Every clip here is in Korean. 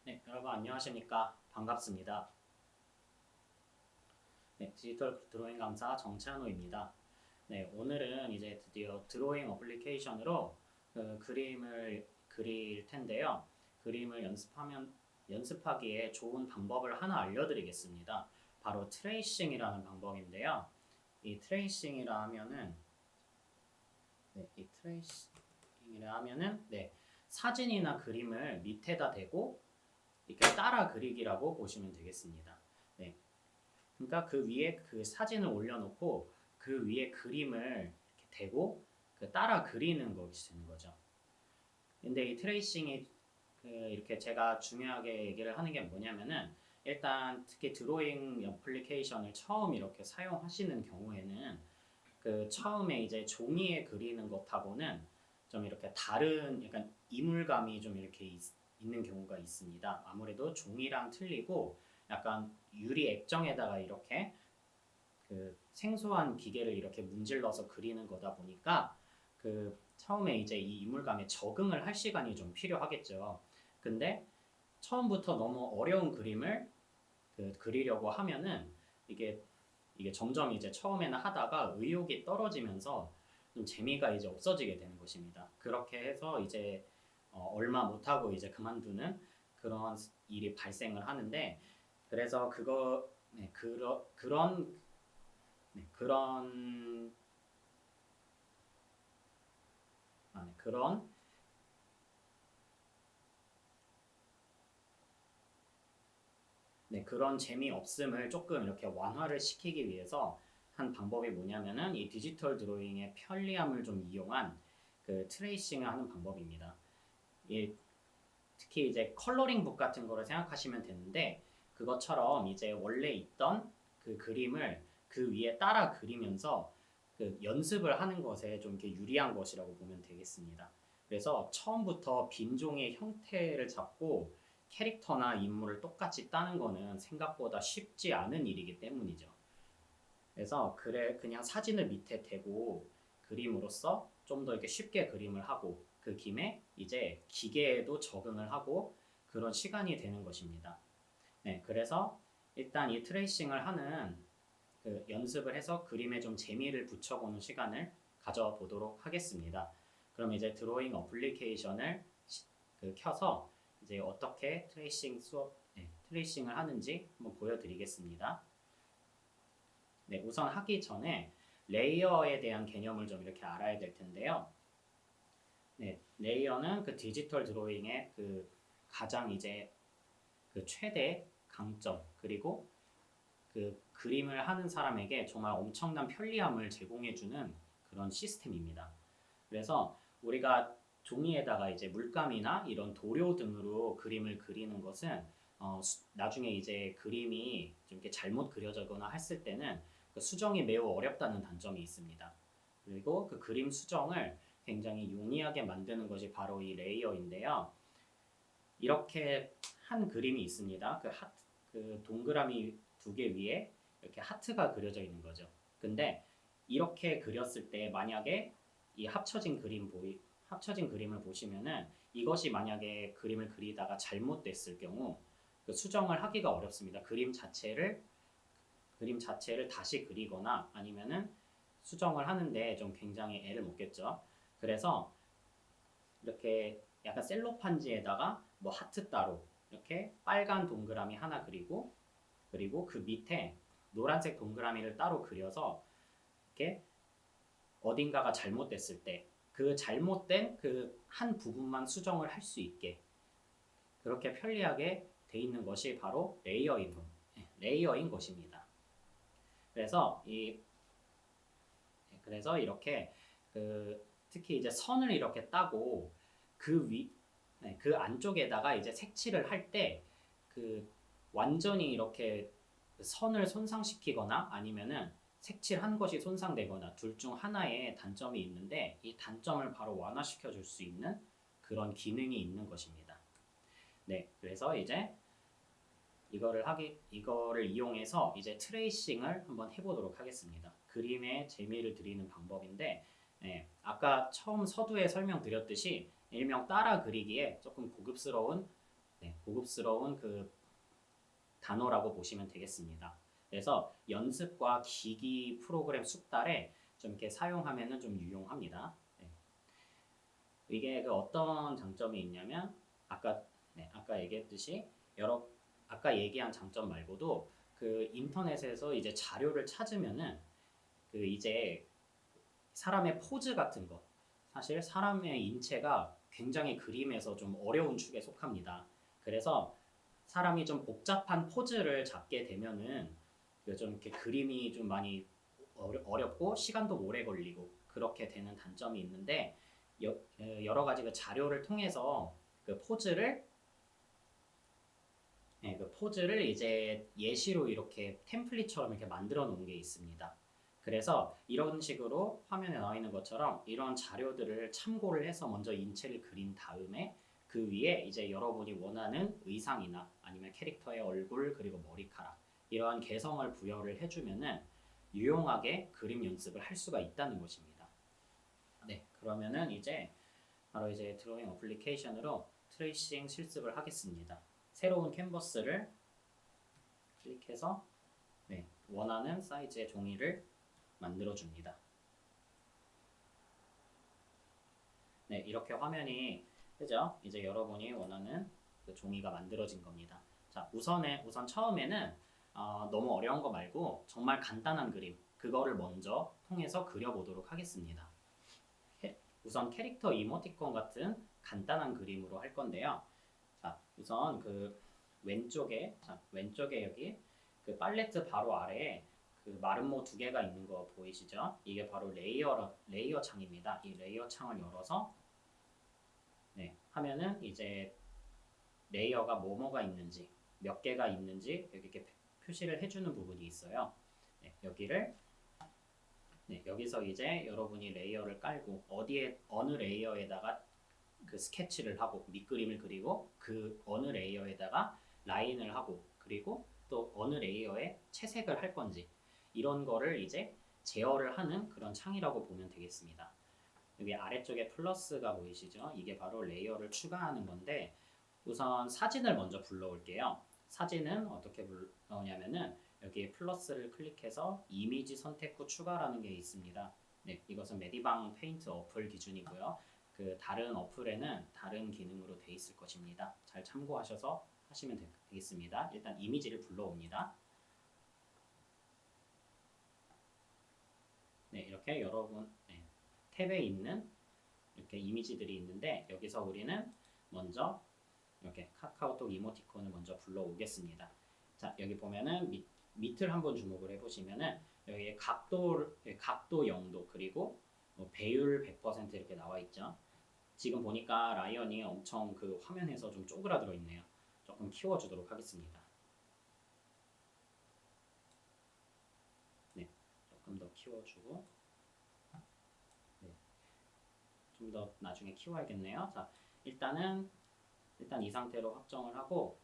네, 여러분 안녕하십니까? 반갑습니다. 네, 디지털 드로잉 강사 정찬호입니다. 네, 오늘은 이제 드디어 드로잉 어플리케이션으로 그림을 그릴 텐데요. 그림을 연습하기에 좋은 방법을 하나 알려드리겠습니다. 바로 트레이싱이라는 방법인데요. 이 트레이싱이라 하면은 사진이나 그림을 밑에다 대고 이렇게 따라 그리기라고 보시면 되겠습니다. 네, 그러니까 그 위에 그 사진을 올려놓고 그 위에 그림을 이렇게 대고 그 따라 그리는 것이 되는 거죠. 근데 이 트레이싱이 이렇게 제가 중요하게 얘기를 하는 게 뭐냐면은 일단 특히 드로잉 어플리케이션을 처음 이렇게 사용하시는 경우에는 그 처음에 이제 종이에 그리는 것하고는 좀 이렇게 다른 약간 이물감이 좀 이렇게 있는 경우가 있습니다. 아무래도 종이랑 틀리고 약간 유리 액정에다가 이렇게 그 생소한 기계를 이렇게 문질러서 그리는 거다 보니까 그 처음에 이제 이 이물감에 적응을 할 시간이 좀 필요하겠죠. 근데 처음부터 너무 어려운 그림을 그리려고 하면은 이게 이게 점점 이제 처음에는 하다가 의욕이 떨어지면서 좀 재미가 이제 없어지게 되는 것입니다. 그렇게 해서 이제 얼마 못하고 이제 그만두는 그런 일이 발생을 하는데 그래서 그거 네, 그런 그런 그런 재미없음을 조금 이렇게 완화를 시키기 위해서 한 방법이 뭐냐면은 이 디지털 드로잉의 편리함을 좀 이용한 그 트레이싱을 하는 방법입니다. 이 특히 이제 컬러링 북 같은 거를 생각하시면 되는데 그것처럼 이제 원래 있던 그 그림을 그 위에 따라 그리면서 그 연습을 하는 것에 좀 이렇게 유리한 것이라고 보면 되겠습니다. 그래서 처음부터 빈 종이의 형태를 잡고 캐릭터나 인물을 똑같이 따는 거는 생각보다 쉽지 않은 일이기 때문이죠. 그래서 그냥 사진을 밑에 대고 그림으로써 좀 더 이렇게 쉽게 그림을 하고 그 김에 이제 기계에도 적응을 하고 그런 시간이 되는 것입니다. 네, 그래서 일단 이 트레이싱을 하는 그 연습을 해서 그림에 좀 재미를 붙여보는 시간을 가져보도록 하겠습니다. 그럼 이제 드로잉 어플리케이션을 켜서 이제 어떻게 트레이싱을 하는지 한번 보여드리겠습니다. 네, 우선 하기 전에 레이어에 대한 개념을 좀 이렇게 알아야 될 텐데요. 네, 레이어는 그 디지털 드로잉의 그 가장 이제 그 최대 강점 그리고 그 그림을 하는 사람에게 정말 엄청난 편리함을 제공해주는 그런 시스템입니다. 그래서 우리가 종이에다가 이제 물감이나 이런 도료 등으로 그림을 그리는 것은 나중에 이제 그림이 좀 이렇게 잘못 그려지거나 했을 때는 그 수정이 매우 어렵다는 단점이 있습니다. 그리고 그 그림 수정을 굉장히 용이하게 만드는 것이 바로 이 레이어인데요. 이렇게 한 그림이 있습니다. 그 동그라미 두 개 위에 이렇게 하트가 그려져 있는 거죠. 근데 이렇게 그렸을 때 만약에 이 합쳐진 그림을 보시면은 이것이 만약에 그림을 그리다가 잘못됐을 경우 그 수정을 하기가 어렵습니다. 그림 자체를 다시 그리거나 아니면은 수정을 하는데 좀 굉장히 애를 먹겠죠. 그래서 이렇게 약간 셀로판지에다가 뭐 하트 따로 이렇게 빨간 동그라미 하나 그리고 그 밑에 노란색 동그라미를 따로 그려서 이렇게 어딘가가 잘못됐을 때 그 잘못된 그 한 부분만 수정을 할 수 있게 그렇게 편리하게 돼 있는 것이 바로 레이어인 것입니다. 그래서 이렇게 특히 이제 선을 이렇게 따고 그 그 안쪽에다가 이제 색칠을 할 때 그 완전히 이렇게 선을 손상시키거나 아니면은 색칠한 것이 손상되거나 둘 중 하나의 단점이 있는데 이 단점을 바로 완화시켜 줄 수 있는 그런 기능이 있는 것입니다. 네, 그래서 이제 이거를 이용해서 이제 트레이싱을 한번 해보도록 하겠습니다. 그림에 재미를 드리는 방법인데, 아까 처음 서두에 설명드렸듯이 일명 따라 그리기에 조금 고급스러운 네, 고급스러운 그 단어라고 보시면 되겠습니다. 그래서 연습과 기기 프로그램 숙달에 좀 이렇게 사용하면은 좀 유용합니다. 네. 이게 그 어떤 장점이 있냐면 아까 아까 얘기했듯이 여러 아까 얘기한 장점 말고도 그 인터넷에서 이제 자료를 찾으면은 그 이제 사람의 포즈 같은 거 사실 사람의 인체가 굉장히 그림에서 좀 어려운 축에 속합니다. 그래서 사람이 좀 복잡한 포즈를 잡게 되면은 좀 이렇게 그림이 좀 많이 어렵고 시간도 오래 걸리고 그렇게 되는 단점이 있는데 여러 가지 그 자료를 통해서 그 포즈를 그 포즈를 이제 예시로 이렇게 템플릿처럼 이렇게 만들어 놓은 게 있습니다. 그래서 이런 식으로 화면에 나와 있는 것처럼 이런 자료들을 참고를 해서 먼저 인체를 그린 다음에 그 위에 이제 여러분이 원하는 의상이나 아니면 캐릭터의 얼굴 그리고 머리카락 이러한 개성을 부여를 해주면은 유용하게 그림 연습을 할 수가 있다는 것입니다. 네, 그러면은 이제 바로 이제 드로잉 어플리케이션으로 트레이싱 실습을 하겠습니다. 새로운 캔버스를 클릭해서 원하는 사이즈의 종이를 만들어 줍니다. 네, 이렇게 화면이 뜨죠? 이제 여러분이 원하는 그 종이가 만들어진 겁니다. 자, 우선 처음에는 너무 어려운 거 말고 정말 간단한 그림 그거를 먼저 통해서 그려보도록 하겠습니다. 우선 캐릭터 이모티콘 같은 간단한 그림으로 할 건데요. 자, 우선 그 왼쪽에 여기 그 팔레트 바로 아래에 그 마름모 두 개가 있는 거 보이시죠? 이게 바로 레이어 창입니다. 이 레이어 창을 열어서 하면은 이제 레이어가 뭐뭐가 있는지 몇 개가 있는지 여기 이렇게 표시를 해주는 부분이 있어요. 여기서 이제 여러분이 레이어를 깔고 어느 레이어에다가 그 스케치를 하고 밑그림을 그리고 그 어느 레이어에다가 라인을 하고 그리고 또 어느 레이어에 채색을 할 건지 이런 거를 이제 제어를 하는 그런 창이라고 보면 되겠습니다. 여기 아래쪽에 플러스가 보이시죠? 이게 바로 레이어를 추가하는 건데 우선 사진을 먼저 불러올게요. 사진은 어떻게 불러오냐면은 여기에 플러스를 클릭해서 이미지 선택 후 추가라는 게 있습니다. 네, 이것은 메디방 페인트 어플 기준이고요. 그 다른 어플에는 다른 기능으로 돼 있을 것입니다. 잘 참고하셔서 하시면 되겠습니다. 일단 이미지를 불러옵니다. 네, 이렇게 여러분 탭에 있는 이렇게 이미지들이 있는데 여기서 우리는 먼저 이렇게 카카오톡 이모티콘을 먼저 불러오겠습니다. 자, 여기 보면은 밑을 한번 주목을 해보시면은 여기 각도 0도 그리고 배율 100% 이렇게 나와 있죠. 지금 보니까 라이언이 엄청 그 화면에서 좀 쪼그라들어 있네요. 조금 키워주도록 하겠습니다. 네, 조금 더 키워주고 좀 더 나중에 키워야겠네요. 자, 일단 이 상태로 확정을 하고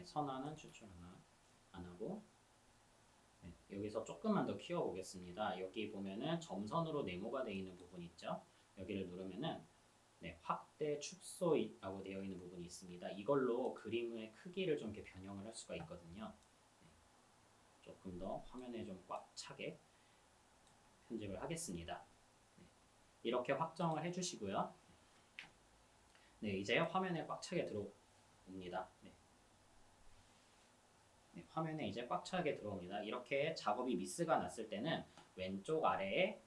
선화는 추출 안 하고 여기서 조금만 더 키워보겠습니다. 여기 보면은 점선으로 네모가 되어 있는 부분 있죠. 여기를 누르면은 확대 축소라고 되어 있는 부분이 있습니다. 이걸로 그림의 크기를 좀 이렇게 변형을 할 수가 있거든요. 조금 더 화면에 좀 꽉 차게 편집을 하겠습니다. 이렇게 확정을 해주시고요. 이제 화면에 꽉 차게 들어옵니다. 화면에 이제 꽉 차게 들어옵니다. 이렇게 작업이 미스가 났을 때는 왼쪽 아래에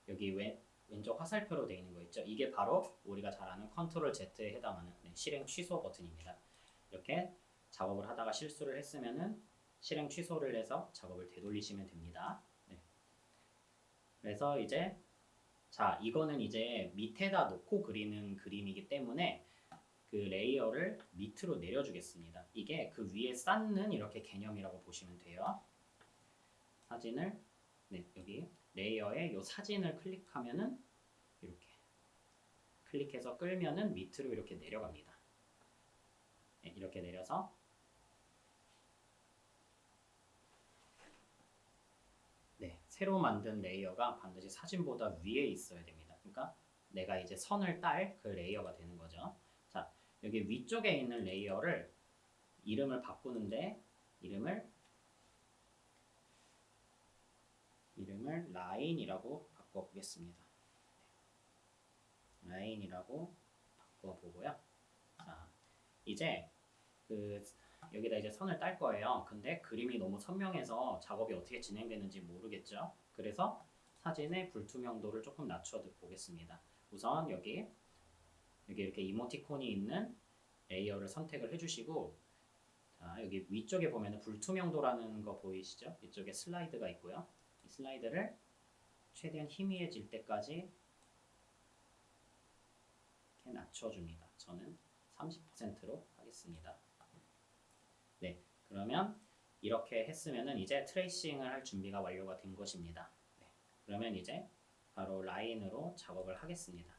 여기 왼쪽 화살표로 되어 있는 거 있죠. 이게 바로 우리가 잘 아는 컨트롤 Z에 해당하는 실행 취소 버튼입니다. 이렇게 작업을 하다가 실수를 했으면은 실행 취소를 해서 작업을 되돌리시면 됩니다. 그래서 이제 자, 이거는 이제 밑에다 놓고 그리는 그림이기 때문에 그 레이어를 밑으로 내려주겠습니다. 이게 그 위에 쌓는 이렇게 개념이라고 보시면 돼요. 사진을 여기 레이어에 이 사진을 클릭하면은 이렇게 클릭해서 끌면은 밑으로 이렇게 내려갑니다. 이렇게 내려서 새로 만든 레이어가 반드시 사진보다 위에 있어야 됩니다. 그러니까 내가 이제 선을 딸 그 레이어가 되는 거죠. 자, 여기 위쪽에 있는 레이어를 이름을 바꾸는데 이름을 라인이라고 바꿔보겠습니다. 라인이라고 바꿔보고요. 자, 이제 여기다 이제 선을 딸 거예요. 근데 그림이 너무 선명해서 작업이 어떻게 진행되는지 모르겠죠. 그래서 사진의 불투명도를 조금 낮춰 보겠습니다. 우선 여기 이렇게 이모티콘이 있는 레이어를 선택을 해주시고, 자, 여기 위쪽에 보면 불투명도라는 거 보이시죠? 이쪽에 슬라이드가 있고요. 이 슬라이드를 최대한 희미해질 때까지 이렇게 낮춰줍니다. 저는 30%로 하겠습니다. 네, 그러면 이렇게 했으면은 이제 트레이싱을 할 준비가 완료가 된 것입니다. 네, 그러면 이제 바로 라인으로 작업을 하겠습니다.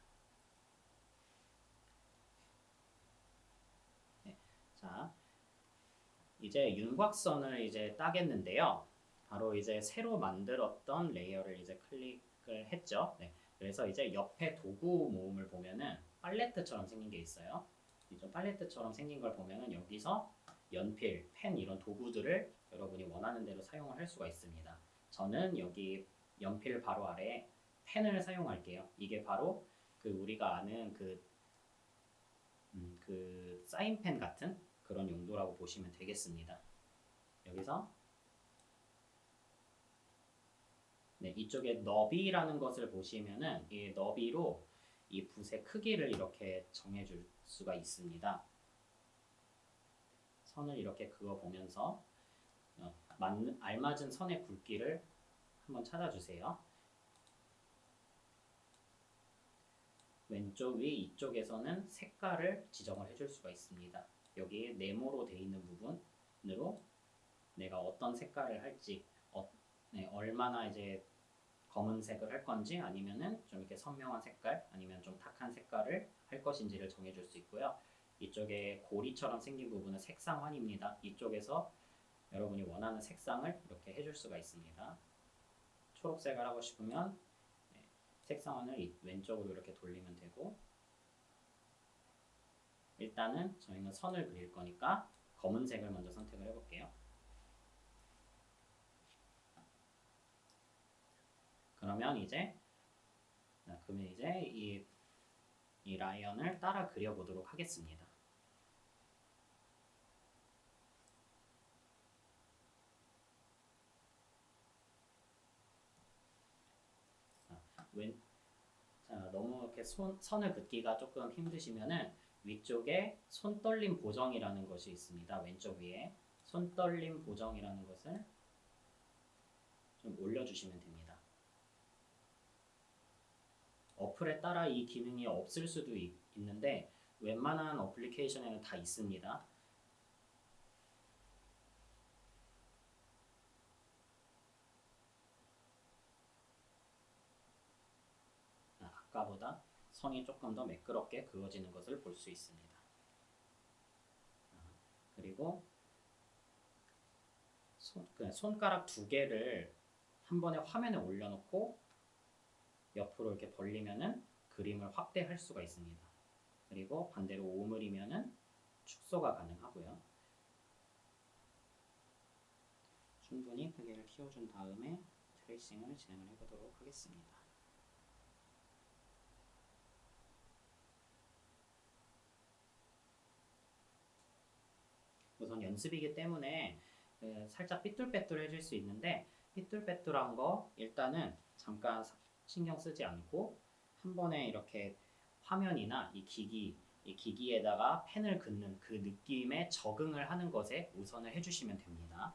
네, 자, 이제 윤곽선을 이제 따겠는데요. 바로 이제 새로 만들었던 레이어를 이제 클릭을 했죠. 네, 그래서 이제 옆에 도구 모음을 보면은 팔레트처럼 생긴 게 있어요. 좀 팔레트처럼 생긴 걸 보면은 여기서 연필, 펜 이런 도구들을 여러분이 원하는 대로 사용을 할 수가 있습니다. 저는 여기 연필 바로 아래에 펜을 사용할게요. 이게 바로 우리가 아는 사인펜 같은 그런 용도라고 보시면 되겠습니다. 여기서 네, 이쪽에 너비라는 것을 보시면은 이 너비로 이 붓의 크기를 이렇게 정해줄 수가 있습니다. 선을 이렇게 그어보면서 알맞은 선의 굵기를 한번 찾아주세요. 왼쪽 위 이쪽에서는 색깔을 지정을 해줄 수가 있습니다. 여기 네모로 되어 있는 부분으로 내가 어떤 색깔을 할지, 얼마나 이제 검은색을 할 건지 아니면은 좀 이렇게 선명한 색깔 아니면 좀 탁한 색깔을 할 것인지를 정해줄 수 있고요. 이쪽에 고리처럼 생긴 부분은 색상환입니다. 이쪽에서 여러분이 원하는 색상을 이렇게 해줄 수가 있습니다. 초록색을 하고 싶으면 색상환을 왼쪽으로 이렇게 돌리면 되고, 일단은 저희는 선을 그릴 거니까 검은색을 먼저 선택을 해볼게요. 그러면 이제 이 라이언을 따라 그려보도록 하겠습니다. 너무 이렇게 선을 긋기가 조금 힘드시면은 위쪽에 손떨림 보정이라는 것이 있습니다. 왼쪽 위에 손떨림 보정이라는 것을 좀 올려주시면 됩니다. 어플에 따라 이 기능이 없을 수도 있는데 웬만한 어플리케이션에는 다 있습니다. 아까보다 선이 조금 더 매끄럽게 그어지는 것을 볼 수 있습니다. 그리고 손가락 두 개를 한 번에 화면에 올려놓고 옆으로 이렇게 벌리면은 그림을 확대할 수가 있습니다. 그리고 반대로 오므리면은 축소가 가능하고요. 충분히 크기를 키워준 다음에 트레이싱을 진행을 해보도록 하겠습니다. 우선 연습이기 때문에 살짝 삐뚤빼뚤해질 수 있는데, 삐뚤빼뚤한 거 일단은 잠깐 신경 쓰지 않고 한 번에 이렇게 화면이나 이 기기에다가 펜을 긋는 그 느낌에 적응을 하는 것에 우선을 해주시면 됩니다.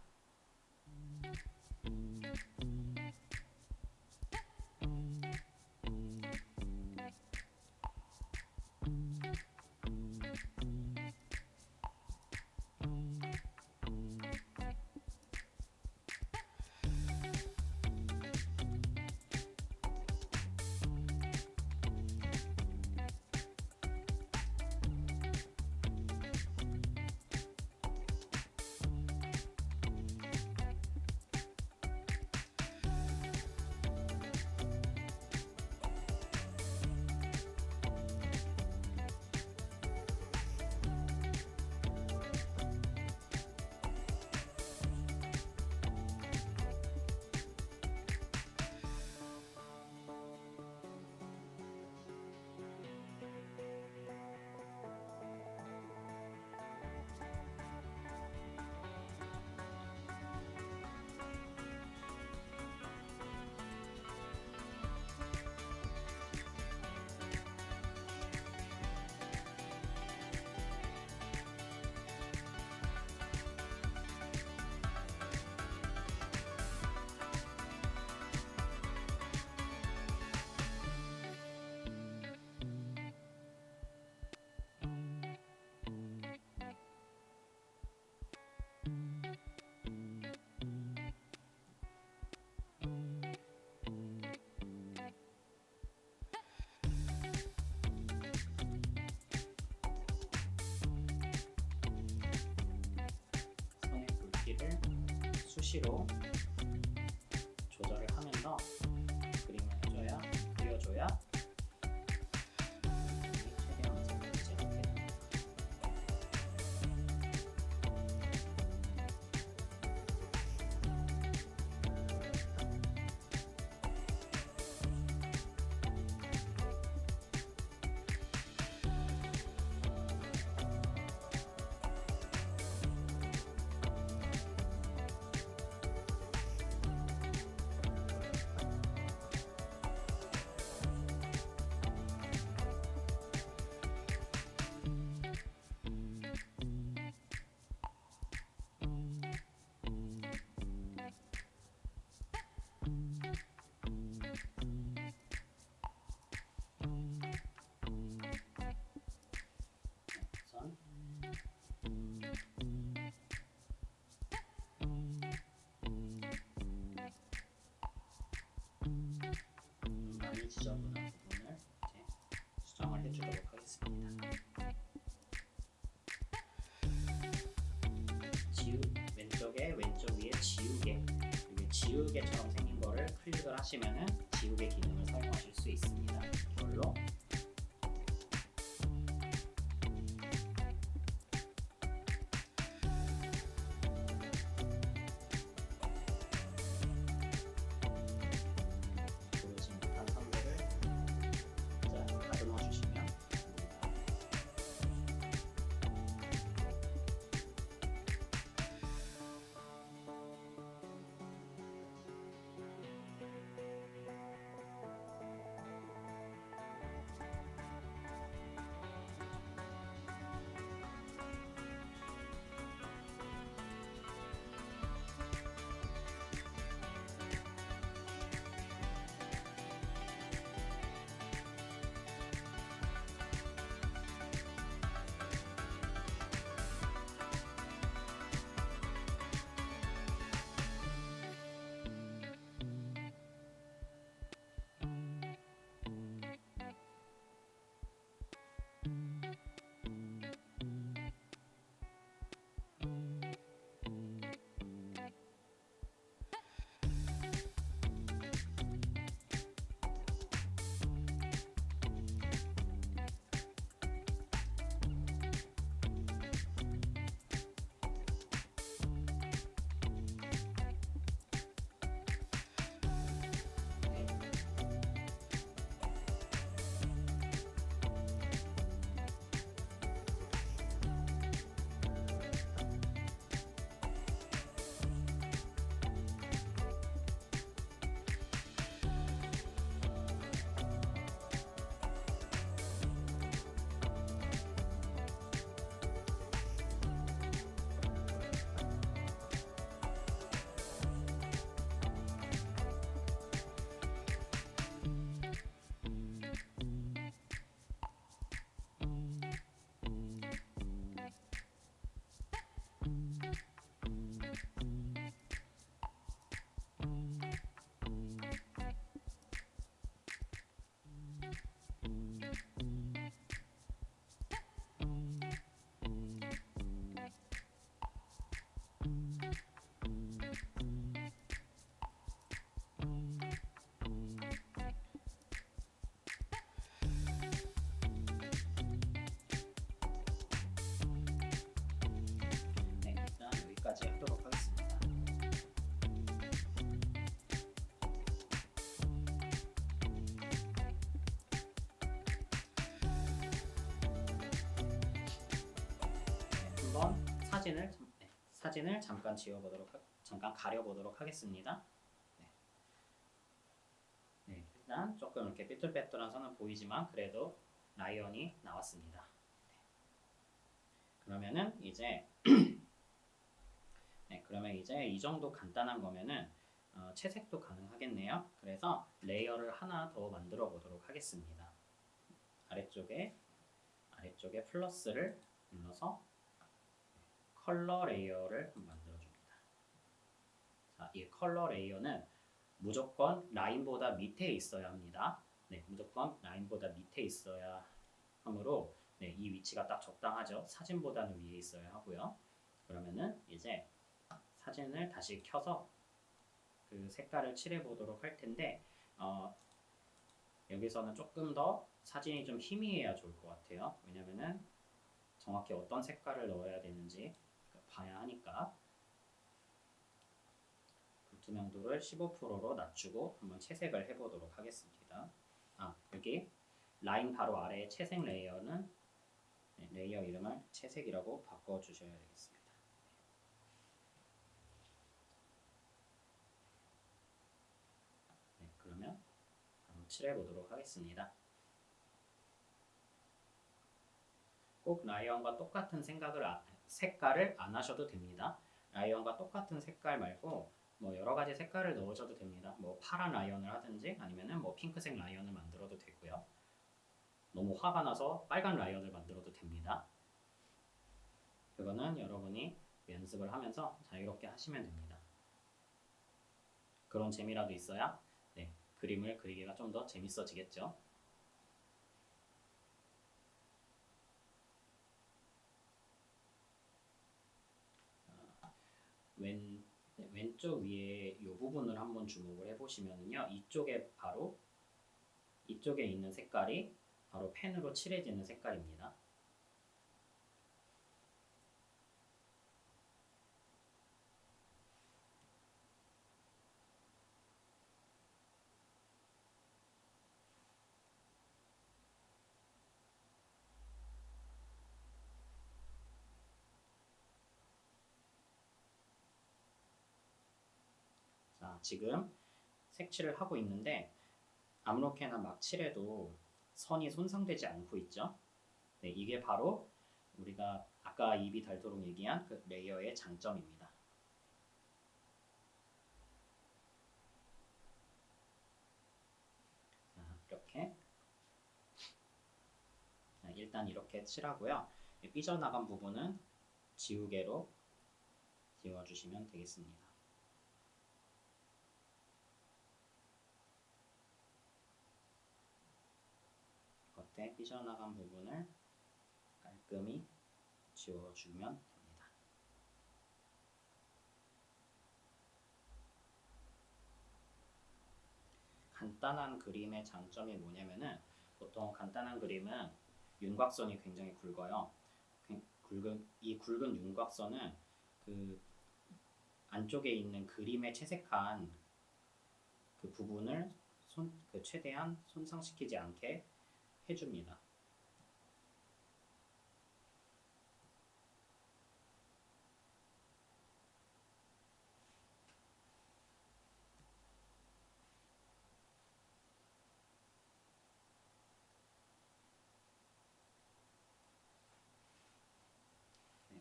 수시로 조절을 하면서 그려줘야 최대한 이제 이렇게 됩니다. 우선 많이 지저분한 부분을 이제 수정을 해주도록 하겠습니다. 왼쪽 위에 지우개처럼 생긴 거를 클릭을 하시면은 지우개 기능을 사용하실 수 있습니다. 이걸로 고르지 못한 선들을 다듬어 주시면 됩니다. 여기까지 하도록 하겠습니다. 한번 사진을 잠깐 가려보도록 하겠습니다. 일단 조금 이렇게 삐뚤빼뚤한 선은 보이지만 그래도 라이언이 나왔습니다. 그러면은 이제 그러면 이제 이 정도 간단한 거면은 채색도 가능하겠네요. 그래서 레이어를 하나 더 만들어 보도록 하겠습니다. 아래쪽에 플러스를 눌러서 컬러 레이어를 만들어 줍니다. 자, 이 컬러 레이어는 무조건 라인보다 밑에 있어야 합니다. 무조건 라인보다 밑에 있어야 하므로 이 위치가 딱 적당하죠. 사진보다는 위에 있어야 하고요. 그러면은 이제 사진을 다시 켜서 그 색깔을 칠해 보도록 할 텐데 여기서는 조금 더 사진이 좀 희미해야 좋을 것 같아요. 왜냐면은 정확히 어떤 색깔을 넣어야 되는지 봐야 하니까. 불투명도를 15%로 낮추고 한번 채색을 해보도록 하겠습니다. 여기 라인 바로 아래의 채색 레이어는 레이어 이름을 채색이라고 바꿔주셔야 되겠습니다. 그러면 바로 칠해보도록 하겠습니다. 꼭 라이언과 똑같은 색깔을 안 하셔도 됩니다. 라이언과 똑같은 색깔 말고 뭐 여러 가지 색깔을 넣으셔도 됩니다. 뭐 파란 라이언을 하든지 아니면은 뭐 핑크색 라이언을 만들어도 되고요. 너무 화가 나서 빨간 라이언을 만들어도 됩니다. 그거는 여러분이 연습을 하면서 자유롭게 하시면 됩니다. 그런 재미라도 있어야 그림을 그리기가 좀 더 재밌어지겠죠. 왼쪽 위에 이 부분을 한번 주목을 해보시면요, 이쪽에 있는 색깔이 바로 펜으로 칠해지는 색깔입니다. 자, 지금 색칠을 하고 있는데 아무렇게나 막 칠해도 선이 손상되지 않고 있죠. 이게 바로 우리가 아까 입이 닳도록 얘기한 그 레이어의 장점입니다. 이렇게 일단 이렇게 칠하고요. 삐져나간 부분은 지우개로 지워주시면 되겠습니다. 겉에 삐져나간 부분을 깔끔히 지워주면 됩니다. 간단한 그림의 장점이 뭐냐면은 보통 간단한 그림은 윤곽선이 굉장히 굵어요. 이 굵은 윤곽선은 그 안쪽에 있는 그림에 채색한 그 부분을 최대한 손상시키지 않게 해줍니다.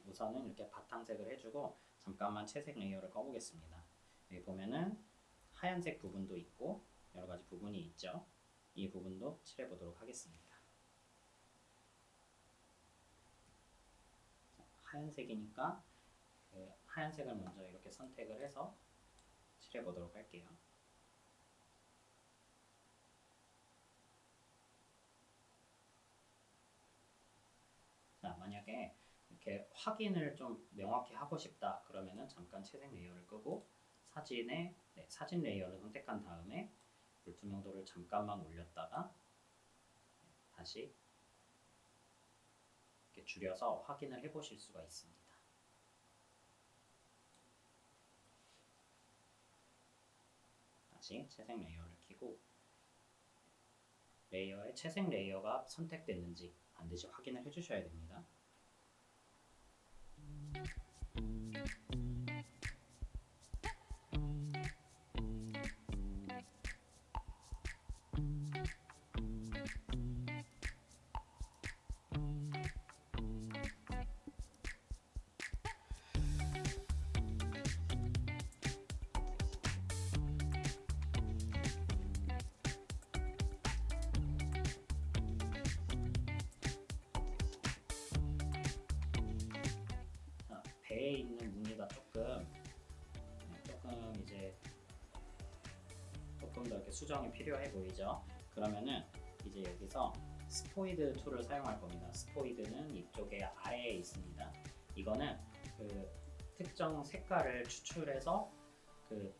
우선은 이렇게 바탕색을 해주고 잠깐만 채색 레이어를 꺼보겠습니다. 여기 보면은 하얀색 부분도 있고 여러 가지 부분이 있죠. 이 부분도 칠해 보도록 하겠습니다. 하얀색이니까 하얀색을 먼저 이렇게 선택을 해서 칠해 보도록 할게요. 자, 만약에 이렇게 확인을 좀 명확히 하고 싶다 그러면은 잠깐 채색 레이어를 끄고 사진 레이어를 선택한 다음에 불투명도를 잠깐만 올렸다가 다시 이렇게 줄여서 확인을 해 보실 수가 있습니다. 다시 채색 레이어를 켜고 레이어에 채색 레이어가 선택됐는지 반드시 확인을 해 주셔야 됩니다. 배에 있는 무늬가 조금 이제 조금 더 이렇게 수정이 필요해 보이죠? 그러면은 이제 여기서 스포이드 툴을 사용할 겁니다. 스포이드는 이쪽에 아래에 있습니다. 이거는 그 특정 색깔을 추출해서 그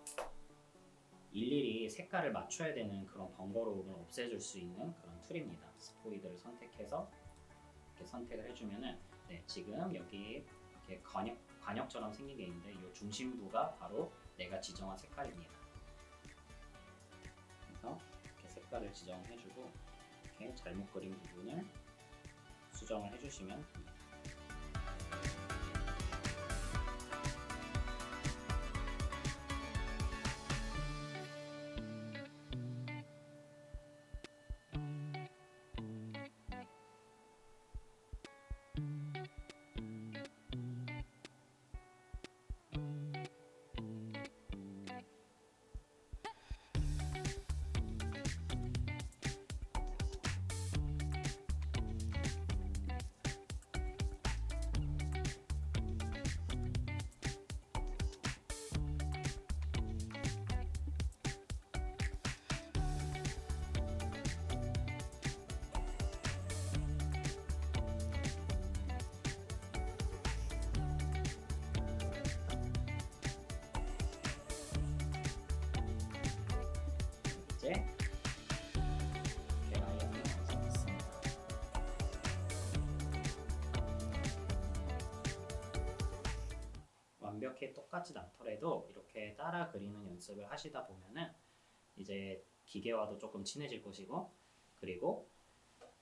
일일이 색깔을 맞춰야 되는 그런 번거로움을 없애줄 수 있는 그런 툴입니다. 스포이드를 선택해서 이렇게 선택을 해주면은 네, 지금 여기 이렇게 관역처럼 생긴 게 있는데 이 중심부가 바로 내가 지정한 색깔입니다. 그래서 이렇게 색깔을 지정해주고 이렇게 잘못 그린 부분을 수정을 해주시면 됩니다. 이제 이렇게 라이언을 완성했습니다. 완벽히 똑같진 않더라도 이렇게 따라 그리는 연습을 하시다 보면은 이제 기계와도 조금 친해질 것이고 그리고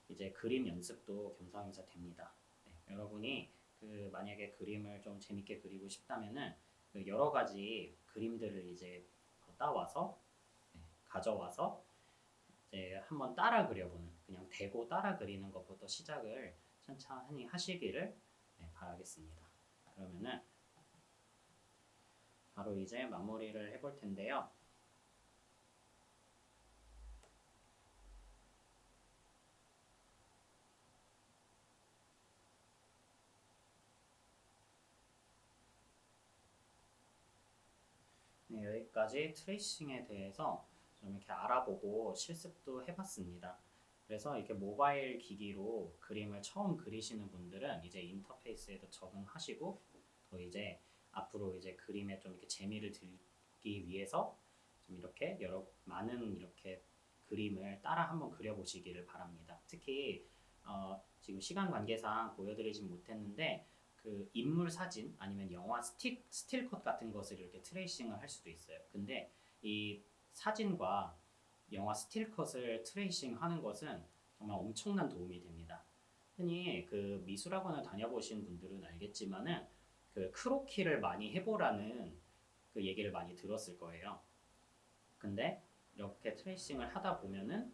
이제 그림 연습도 겸사겸사 됩니다. 네, 여러분이 그 만약에 그림을 좀 재밌게 그리고 싶다면은 그 여러 가지 그림들을 이제 따와서 가져와서 이제 한번 따라 그려보는 그냥 대고 따라 그리는 것부터 시작을 천천히 하시기를 바라겠습니다. 그러면은 바로 이제 마무리를 해볼 텐데요. 네, 여기까지 트레이싱에 대해서 좀 이렇게 알아보고 실습도 해봤습니다. 그래서 이렇게 모바일 기기로 그림을 처음 그리시는 분들은 이제 인터페이스에도 적응하시고 더 이제 앞으로 이제 그림에 좀 이렇게 재미를 들기 위해서 좀 이렇게 많은 이렇게 그림을 따라 한번 그려보시기를 바랍니다. 특히 지금 시간 관계상 보여드리진 못했는데 그 인물 사진 아니면 영화 스틸컷 같은 것을 이렇게 트레이싱을 할 수도 있어요. 근데 이 사진과 영화 스틸컷을 트레이싱 하는 것은 정말 엄청난 도움이 됩니다. 흔히 그 미술학원을 다녀보신 분들은 알겠지만은 그 크로키를 많이 해보라는 그 얘기를 많이 들었을 거예요. 근데 이렇게 트레이싱을 하다 보면은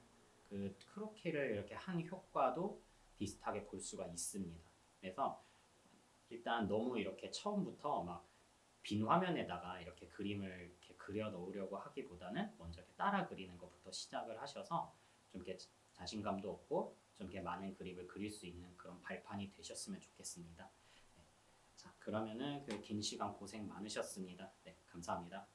그 크로키를 이렇게 한 효과도 비슷하게 볼 수가 있습니다. 그래서 일단 너무 이렇게 처음부터 막 빈 화면에다가 이렇게 그림을 이렇게 그려 넣으려고 하기보다는 먼저 이렇게 따라 그리는 것부터 시작을 하셔서 좀 이렇게 자신감도 얻고 좀 이렇게 많은 그림을 그릴 수 있는 그런 발판이 되셨으면 좋겠습니다. 네. 자, 그러면은 그 긴 시간 고생 많으셨습니다. 네, 감사합니다.